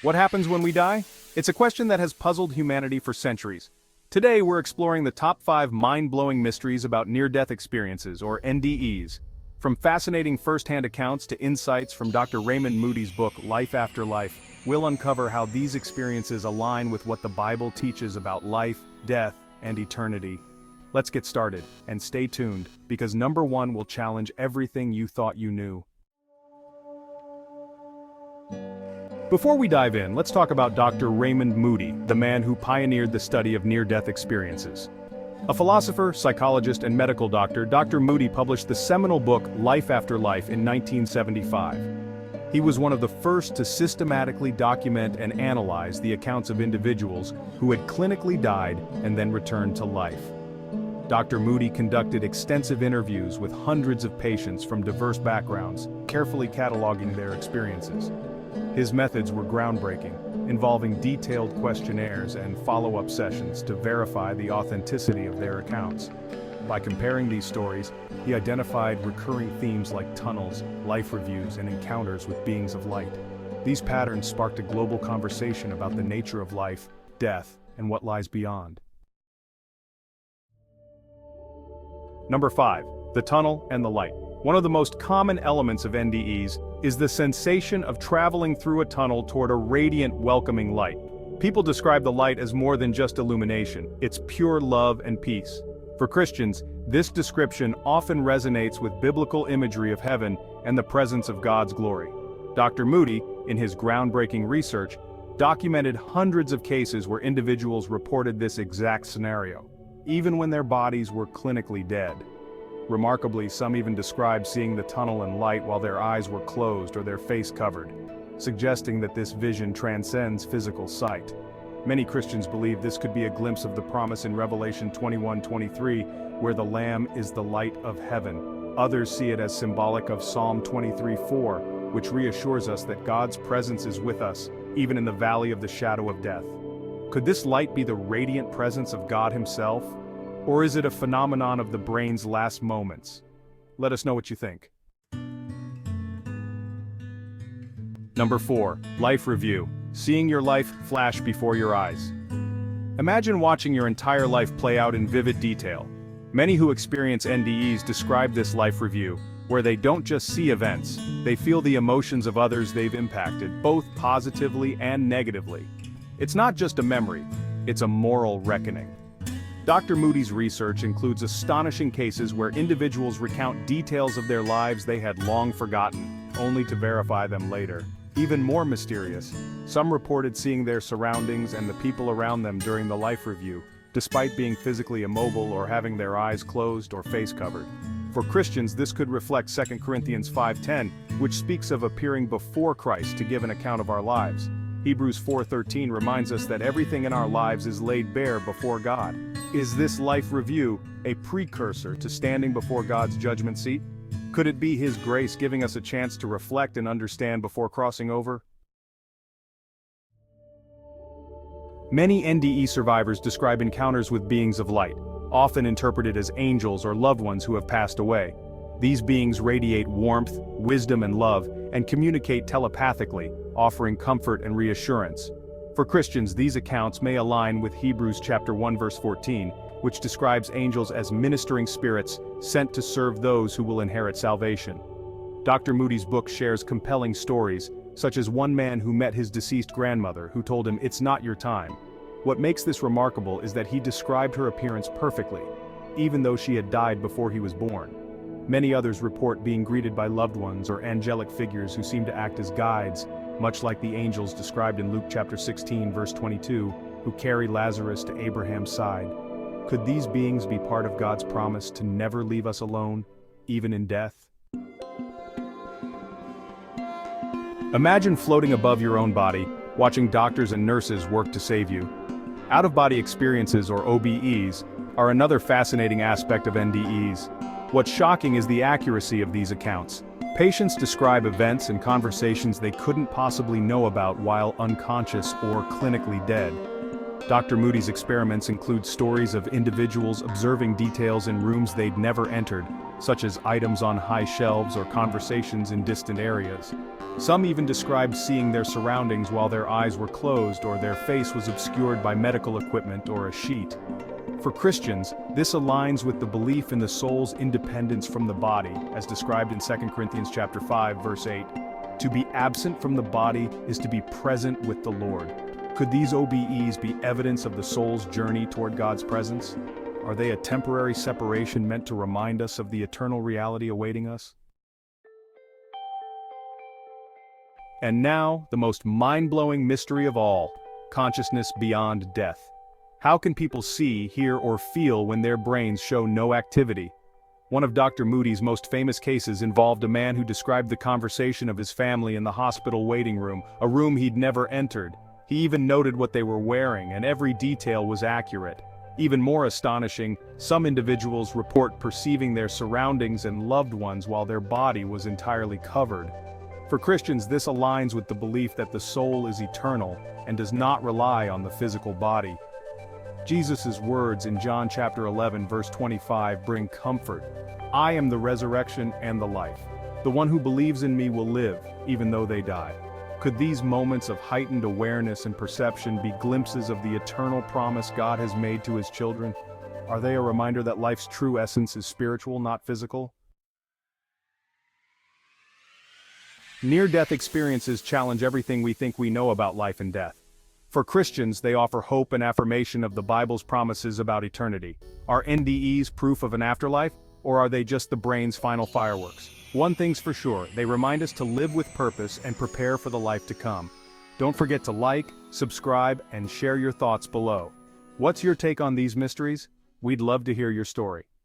What happens when we die? It's a question that has puzzled humanity for centuries. Today we're exploring the top 5 mind-blowing mysteries about near-death experiences, or NDEs. From fascinating first-hand accounts to insights from Dr. Raymond Moody's book, Life After Life, we'll uncover how these experiences align with what the Bible teaches about life, death, and eternity. Let's get started, and stay tuned, because number 1 will challenge everything you thought you knew. Before we dive in, let's talk about Dr. Raymond Moody, the man who pioneered the study of near-death experiences. A philosopher, psychologist, and medical doctor, Dr. Moody published the seminal book Life After Life in 1975. He was one of the first to systematically document and analyze the accounts of individuals who had clinically died and then returned to life. Dr. Moody conducted extensive interviews with hundreds of patients from diverse backgrounds, carefully cataloging their experiences. His methods were groundbreaking, involving detailed questionnaires and follow-up sessions to verify the authenticity of their accounts. By comparing these stories, he identified recurring themes like tunnels, life reviews, and encounters with beings of light. These patterns sparked a global conversation about the nature of life, death, and what lies beyond. Number 5. The tunnel and the light. One of the most common elements of NDEs is the sensation of traveling through a tunnel toward a radiant, welcoming light. People describe the light as more than just illumination, it's pure love and peace. For Christians, this description often resonates with biblical imagery of heaven and the presence of God's glory. Dr. Moody, in his groundbreaking research, documented hundreds of cases where individuals reported this exact scenario, even when their bodies were clinically dead. Remarkably, some even described seeing the tunnel and light while their eyes were closed or their face covered, suggesting that this vision transcends physical sight. Many Christians believe this could be a glimpse of the promise in Revelation 21:23, where the Lamb is the light of heaven. Others see it as symbolic of Psalm 23:4, which reassures us that God's presence is with us, even in the valley of the shadow of death. Could this light be the radiant presence of God Himself? Or is it a phenomenon of the brain's last moments? Let us know what you think. Number 4. Life Review. Seeing your life flash before your eyes. Imagine watching your entire life play out in vivid detail. Many who experience NDEs describe this life review, where they don't just see events, they feel the emotions of others they've impacted, both positively and negatively. It's not just a memory, it's a moral reckoning. Dr. Moody's research includes astonishing cases where individuals recount details of their lives they had long forgotten, only to verify them later. Even more mysterious, some reported seeing their surroundings and the people around them during the life review, despite being physically immobile or having their eyes closed or face covered. For Christians, this could reflect 2 Corinthians 5:10, which speaks of appearing before Christ to give an account of our lives. Hebrews 4:13 reminds us that everything in our lives is laid bare before God. Is this life review a precursor to standing before God's judgment seat? Could it be His grace giving us a chance to reflect and understand before crossing over? Many NDE survivors describe encounters with beings of light, often interpreted as angels or loved ones who have passed away. These beings radiate warmth, wisdom, and love, and communicate telepathically, offering comfort and reassurance. For Christians, these accounts may align with Hebrews chapter 1 verse 14, which describes angels as ministering spirits sent to serve those who will inherit salvation. Dr. Moody's book shares compelling stories, such as one man who met his deceased grandmother who told him, "It's not your time." What makes this remarkable is that he described her appearance perfectly, even though she had died before he was born. Many others report being greeted by loved ones or angelic figures who seem to act as guides, much like the angels described in Luke chapter 16 verse 22, who carry Lazarus to Abraham's side. Could these beings be part of God's promise to never leave us alone, even in death? Imagine floating above your own body, watching doctors and nurses work to save you. Out-of-body experiences, or OBEs, are another fascinating aspect of NDEs. What's shocking is the accuracy of these accounts. Patients describe events and conversations they couldn't possibly know about while unconscious or clinically dead. Dr. Moody's experiments include stories of individuals observing details in rooms they'd never entered, such as items on high shelves or conversations in distant areas. Some even described seeing their surroundings while their eyes were closed or their face was obscured by medical equipment or a sheet. For Christians, this aligns with the belief in the soul's independence from the body, as described in 2 Corinthians chapter 5, verse 8. To be absent from the body is to be present with the Lord. Could these OBEs be evidence of the soul's journey toward God's presence? Are they a temporary separation meant to remind us of the eternal reality awaiting us? And now, the most mind-blowing mystery of all, consciousness beyond death. How can people see, hear, or feel when their brains show no activity? One of Dr. Moody's most famous cases involved a man who described the conversation of his family in the hospital waiting room, a room he'd never entered. He even noted what they were wearing, and every detail was accurate. Even more astonishing, some individuals report perceiving their surroundings and loved ones while their body was entirely covered. For Christians, this aligns with the belief that the soul is eternal and does not rely on the physical body. Jesus' words in John chapter 11 verse 25 bring comfort. I am the resurrection and the life. The one who believes in me will live, even though they die. Could these moments of heightened awareness and perception be glimpses of the eternal promise God has made to his children? Are they a reminder that life's true essence is spiritual, not physical? Near-death experiences challenge everything we think we know about life and death. For Christians, they offer hope and affirmation of the Bible's promises about eternity. Are NDEs proof of an afterlife, or are they just the brain's final fireworks? One thing's for sure, they remind us to live with purpose and prepare for the life to come. Don't forget to like, subscribe, and share your thoughts below. What's your take on these mysteries? We'd love to hear your story.